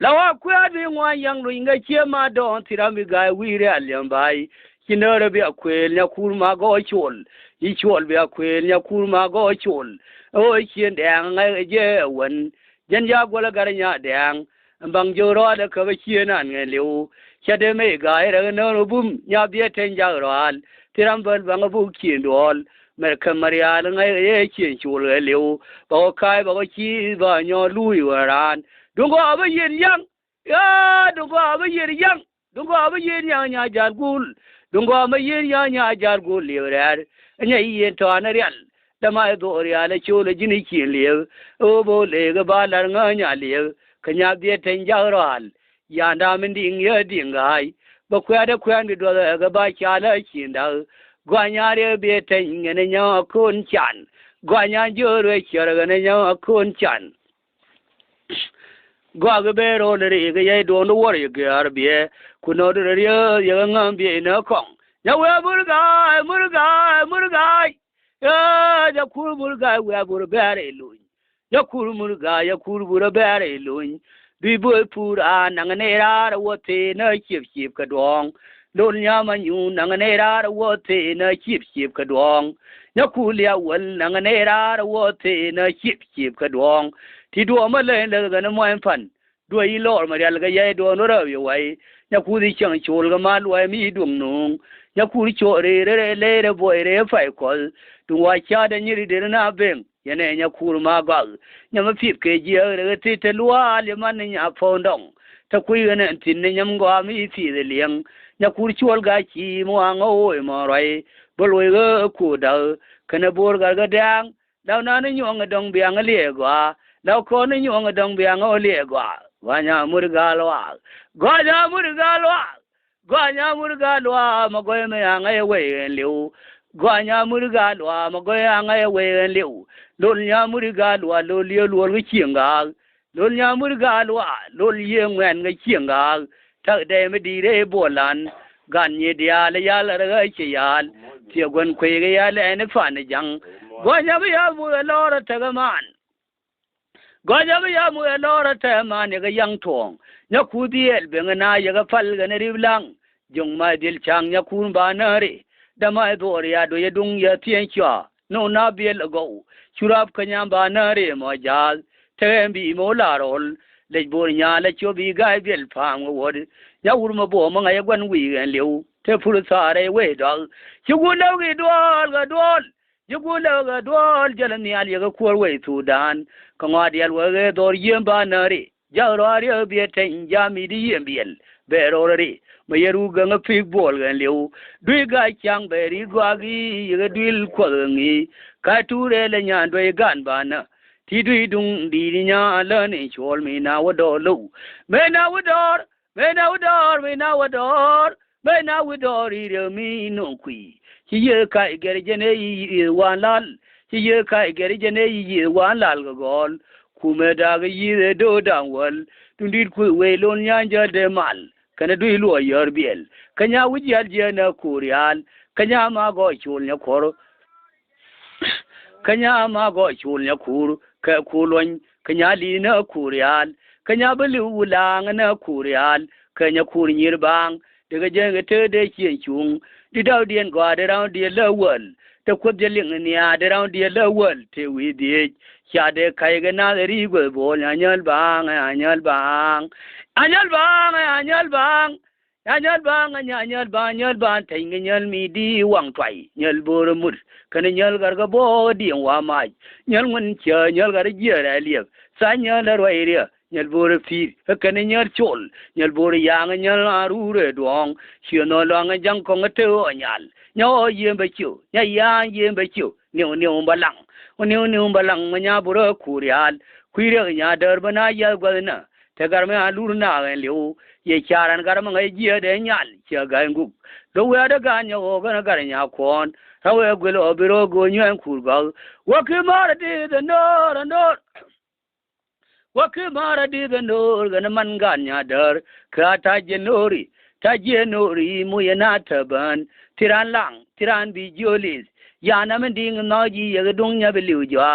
lawa kwa bi ngwa yang lu nga chema don tirami ga wire alyam bai kinara bi akwel nya kurma go chol yi chol bi akwel nya kurma go chol o chien dang nga je wen jan ya gola garnya dang bang joro da ka ba chien an nga liu chade me ga ra no bum nya bi ten ja ral tiram bal bang bu kien dol mer kamaria nga ye chien chol liu ba kai ba chi ba nyo lui waran dungo aba yin yang ya dungo aba yin yang dungo aba yin yang nya jar gul dungo aba yin yang nya jar gul liwrar nya yin to anarial dama do rial chole jini ki lew o bo le ga balar nga nya lew kanya de ten jaral ya da min ding ye ding ai ba kwa da kwa ni do ga ba cha la chin da gwa nya re be ten ngene nya kun chan gwa nya jo re chara ga nya kun chan gwa ga be ro le ga ye do no wor ye ga be ku no de re ye ngam be na kong ya we murga ya ja kur murga we bur bare lu ya kur murga ya kur bur bare lu bi bo pura nang ne ra wo te na chip chip ka dong don nya ma nyu nang ne ra wo te na chip chip ka dong ya ku lia wal nang ne ra wo te na chip chip ka dong ti do ma le ga na mo fan do yi lor ma real ga ye do no ra yo wai ya ku di chang chol ga ma lo mi dung nung ya ku cho re le boy re fai kol tu wa cha da ni de na beng ya ne nya ku ma ga nya ma pip ke ji re ti te lua le man nya phon dong ta ku ga ne tin ne nyam ga mi fi de liang nya ku chol ga chi mo ang oi mo rai bo lo ga ku da kana bor ga ga dang daw na ne nyong ga dong biang le ga daw ko ne nyong ga dong biang o le ga wa nya mur ga lo ga nya mur ga lo gwa nya murga lwa ma goy me anga ye we liu gwa nya murga lwa ma goy anga ye we liu lol nya murga lwa lol ye lol ga chienga lol nya murga lwa lol ye ngwen ga chienga ta de me di re bolan gan ye dia le ya la ga chi ya ti gon kwe ga ya le ne fa ne jang gwa nya ba ya mu lo ra ta ga man gwa nya ba ya mu lo ra ta man ne ga yang thong nya ku di el be na ya ga fal ga ne riblang jong ma dil chang nya kun ba na re da ma do ya do ye dung ya tien cha no na bel go churap kanya ba na re mo ja tem bi mo la rol le bo nya le cho bi ga bel phang wo nya ur ma bo ma ngai gwan wi gan liu te phul sa re we do chu gu lo gi dol ga dol chu gu lo ga dol jal ni al ye ga ko we tu dan ka ngwa dial we ge dor yem ba na re ja ro ari bi ten ja mi di yem biel be ro re ma yeru ga nga pig bol gan liu dui ga chang be ri gwa gi ye ga dil ko ngi ka tu re le nya doi gan ba na ti dui dung di nya la ni chol mi na wa do lu me na wa dor me na wa dor me na wa dor me na wa dor ri re mi no kwi chi ye ka ge je ne yi wan lal chi ye ka ge je ne yi wan lal ga gol ku me da ga yi do dang wal tu dit ku we lon nya ja de mal kana dui lo yor biel kanya wuji alje na kurial kanya ma go chul nya kor kanya ma go chul nya kur ka kulon kanya li na kurial kanya belu lang na kurial kanya kur nyir bang daga je te de chien chung di daw dien go de raund di lawal te ko de ling nia de raund di lawal te wi di cha de kai ga na ri go bo nyal bang anyal bang anyal bang anyal bang anyal bang tai nyal mi di wang twai nyal bor mur kana nyal gar ga bo di wa mai nyal ngun che nyal gar ji ra liep sa nyal roi ria nyal bor phi kana nyal chol nyal bor yang nyal aru re dong chi no long jang ko ngate o nyal nyo yem ba chu nya ya yem ba chu new balang new balang ma nya bor kurial kuire nya dar bana ya gwa na te gar me alur na ga liu ye charan gar ma ngai ji de nyal che ga ngu do we da ga nya o ga gar nya kon ha we gwe lo biro go nyen kur ga wa ke mar de the nor wa ke mar de the nor ga man ga nya dar ka ta je nori mu ye na taban tiran lang tiran bi jolis ya na men ding no ji ye dung nya be liu jwa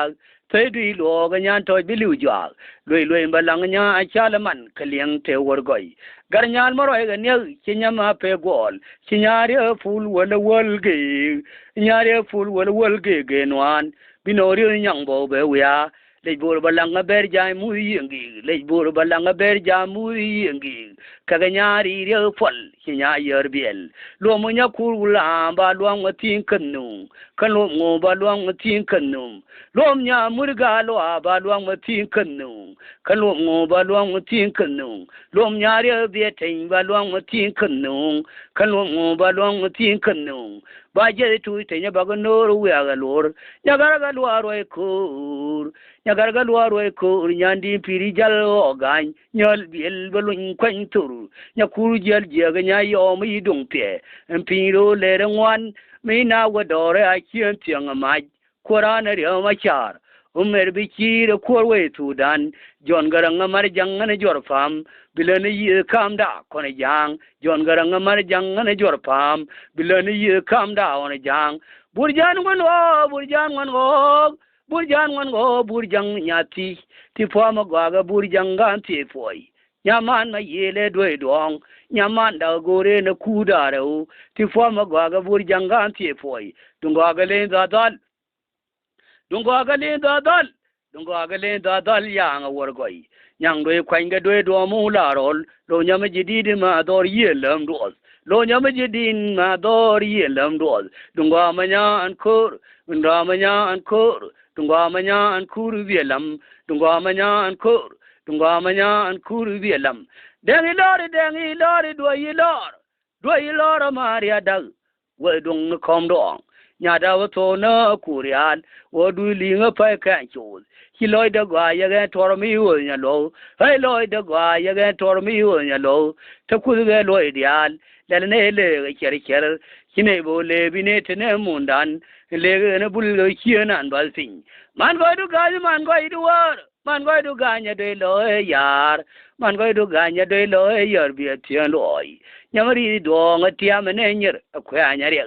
thấy đuôi lúa cái nhà thôi bị lưu giặc lùi lùi mà lăng nhà cha là man cái liang theo war gọi gar nhà mà rồi cái nhau chỉ nhà mà phải gọi chỉ nhà đi full wall nhà đi full wall cái noan binori nhang bao bè wea lấy bùa balanga ber jai mui yengi lấy bùa balanga ber jai mui yengi kaganyari rio fol hinya yerbiel lo munya kurula ba lo ngatin kanu kan lo ngo ba lo ngatin kanu lo nya murga lo ba lo ngatin kanu kan lo ngo ba lo ngatin kanu lo nya rio bieting ba lo ngatin kanu kan lo ngo ba lo ngatin kanu ba je tu te nya ba no ru ya ga lor nya ga lo ro e kur nyagarga luaro ko nyandi piri jal ogan nyol biel balun kwan turu nyakuru jal jaga nya yo mi dong pe empiro le rangwan mi na wadore a chien tiang ma qur'an ri ma char umer bi chir korwe tudan jon garanga mar jangane jor fam bilani yi kamda kone jang jon garanga mar jangane jor fam bilani yi kamda on jang burjan wan go burjan wan go burjang nyati ti fama gaga burjang gan ti foi nyaman ma yele doi dong nyaman da gore na kudaro ti fama gaga burjang gan ti foi dunga ga len da dal yang war goi nyang doi kwang ga doi do mu la rol lo nyama jididi ma dor yelam dos lo nyama jidin ma dor yelam dos dunga ma nyan kur dunga ma nyan kur Tungwa manya an kuru bielam, tungwa manya an kuru bielam. Dengi lori, dua yi lor Maria dag, we dung kom dong. Nyada wato na kurian, wo du linga pai kan chos. Hi loy da gwa ya gan tor mi wo nya lo. Hey loy da gwa ya gan tor mi wo nya lo. Ta ku ga loy dial, le ne le ker. Kine bo le bine tene mundan. Le na bul lo kienan bal sing man go du ga man go du war man go du ga nya de lo yar man go du ga nya de lo yar bi tian loy nyamari do ngatia mene nyer akwa nya re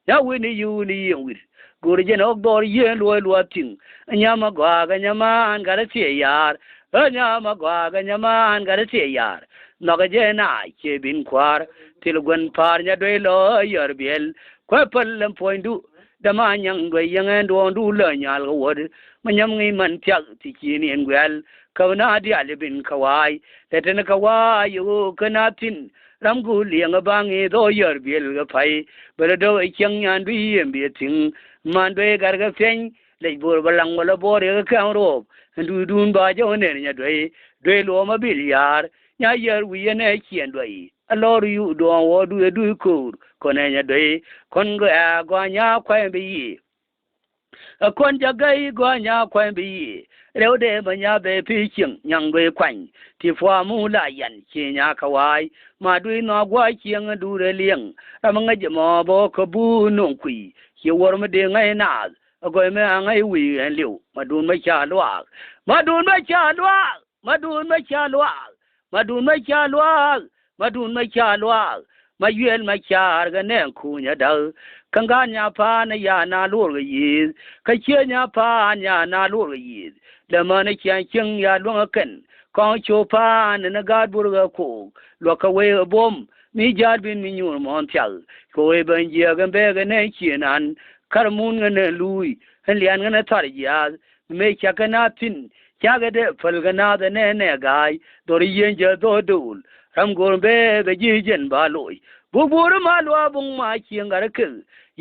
ya wini yu ni wir gur je no dor ye lo ting nyama ga nyama an ga se yar nyama ga nyama an ga se yar no ga je na ke bin kwar til gon par nya de lo yar biel ko pallam pointu dama nyang doi yang do du le nyal wod manyam ngi man tiak ti kini en gwal kawna di alibin kawai teten kawai yo kana tin ram gu liang bang e do yer biel ga pai ber do kyang nyan bi em bi ting man doi gar ga fen le bor balang wala bor ga kan ro du dun ba jo ne nya doi lo ma bil yar nya yer wi ne kien doi alor yu do wo du ko kone nya doi kon ga gwa nya kwa bi kon jagai gwa nya kwa bi reu de ma nya be pi ching nyang doi kwan ti fwa mu la yan chi nya kawai ma dui no gwa chiang du re liang am nga je mo bo ko bu nong kui hi wor ma de ngai na go me ngai wi en liu ma dun ma cha lwa ma yuel ma char ga ne ku nya da kan ga nya pa na ya na lu ga yi ka che nya pa nya na lu ga yi da ma na kyan kin ya lu kan ko cho pa na ga bur ga ko lo ka we bom mi jar bin mi nyur mon tyal ko we ban je ga be ga ne chi nan kar mun ga ne lui han lian ga na tar ya me kya ka na tin kya ga de fal ga na da ne gai do ri yen je do dul ram gor be ga ji jen ba loi bu bur ma lo bung ma chi ngar ke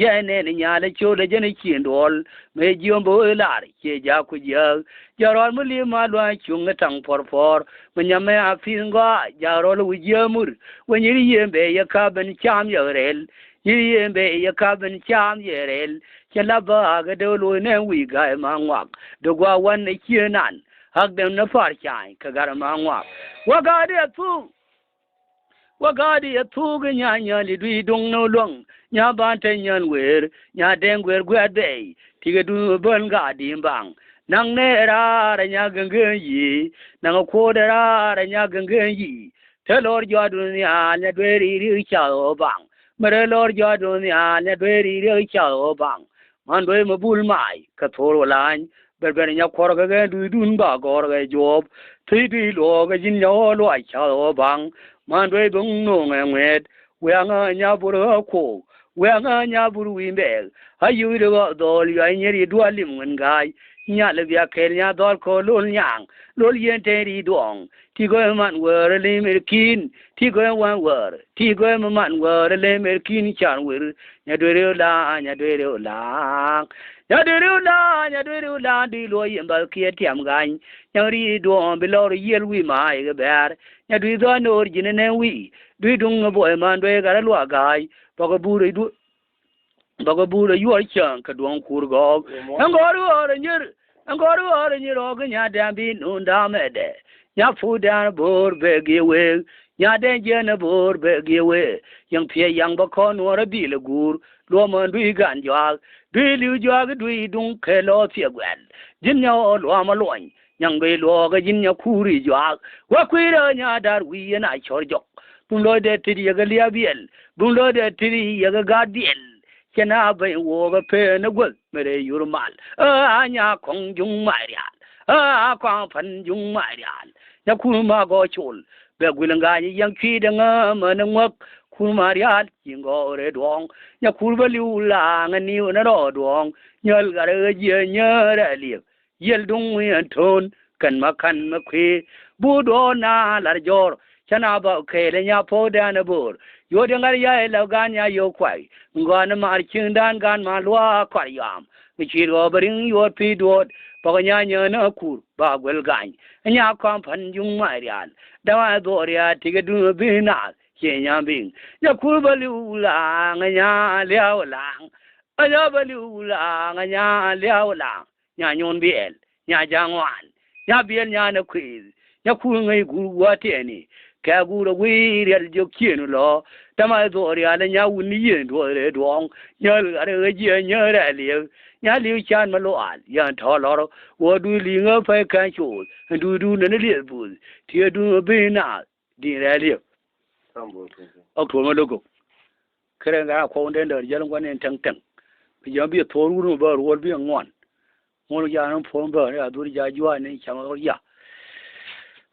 ye ne ni nya le cho le jen chi ndol me ji om bo la ri che ja ku ja ro mu li ma lo chung tang por ma nya me a fin ga ja ro lu je mur we ni ye be ya ka ben cham ye rel ye be ya ka ben cham ye rel che la ba ga do lo ne wi ga ma ngwa do gwa wan ne chi nan hak dem na par chai ka gar ma ngwa wa ga de tu Wagadi a tuga nya li dui dong no long nya ban ten nyan wer nya den wer gwa de tiga du bon ga di bang nang ne ra nya gang yi nang ko de ra nya gang yi te lor jo du nya nya de ri cha o bang mere lor jo du nya nya de ri cha o bang man doi ma bul mai ka thor lan berber nya kor ga du dun ba gor ga job thi thi lo ga jin yo lo ai cha lo bang man dwe bung no nga ngwet we nga nya bu ro ko we nga nya bu wi be ayu ro ga dol ya ni ri dwa lim ngan gai nya le bia ke nya dol ko lol nyang lol yen te ri dong ti go man wer le mer kin ti go wan wer ti go man wer le mer kin chan wer nya dwe ro la nya dwe ro la nya dwe ro la nya dwe ro la di lo yin ba ke tiam gan nya ri do bi lo yel wi ma ga ber nya dwe do no jin ne wi dwe dung bo man dwe ga lo gai ba ga bu re du ba ga bu re yu chang ka dong kur go Angor nyir ga nya dam bi nu da me de nya fu dan bor be ge we nya den je na bor be ge we yang pie yang ba ko no ra bi le gur lo man dui gan jwa dui liu jwa ga dui dung ke lo pie gwan jin nya o lo ma lo yang ge lo ga jin nya khu ri jwa wa kwi ra nya dar wi na chor jok bung lo de ti ya ga lia biel bung lo de ti ya ga diel kena bai wo ga pe na gol mere yurmal anya kong jung mai rial kwang phan jung mai rial ya ku ma go chul be gulanga ni yang chi da nga ma na ngok ku ma rial king go re dong ya ku ba liu la nga ni na ro dong nyal ga re je nya ra li yel dung wi ton kan ma kwe bu do na la jor chana ba ke le nya po da na bur yo de ngar ya la ga nya yo kwai ngan ma ching dan gan ma lwa kwa yam mi chi ro bring yo pi do ba nya nya na kur ba gwel gan nya kwam phan jung mai rian da wa do ria ti ga du bi na che nya bing ya kur ba lu la nya liao lang ya ba lu la nya liao lang nya nyon bi el nya jang wan nya biel nya na kwiz nya ku ngai gu wa te ni ka gu ro wi rial jo kien lo ta ma do ria la nya wun ni yen do re dong nya ga re je nya ra nya liu chan ma lo al yan tho lo wo du li nga phai kan chu du ne le bu ti du be na di ra li ok to ma lo go kre nga ko den de je lo ne tang tang bi ya bi tho ru no ba ro bi ngon mo ya no phon ba ya du ja jwa ne cha ma ya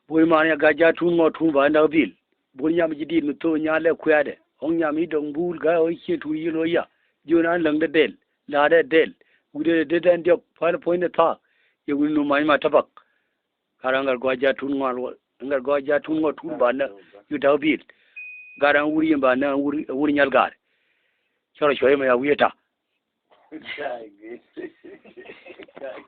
bui ma ne ga ja tu mo tu ba na bil bu nya mi di no to nya le khya de ong nya mi dong bul ga o chi tu yi lo ya ju na lang de del la de del u de den de pa point de tha ye gu no mai ma tabak karangar ga ja tu ngwa ngar ga ja tu ngo tu ba na yu da bil garang uri ba na uri nyal gar choro choy ma ya wi ta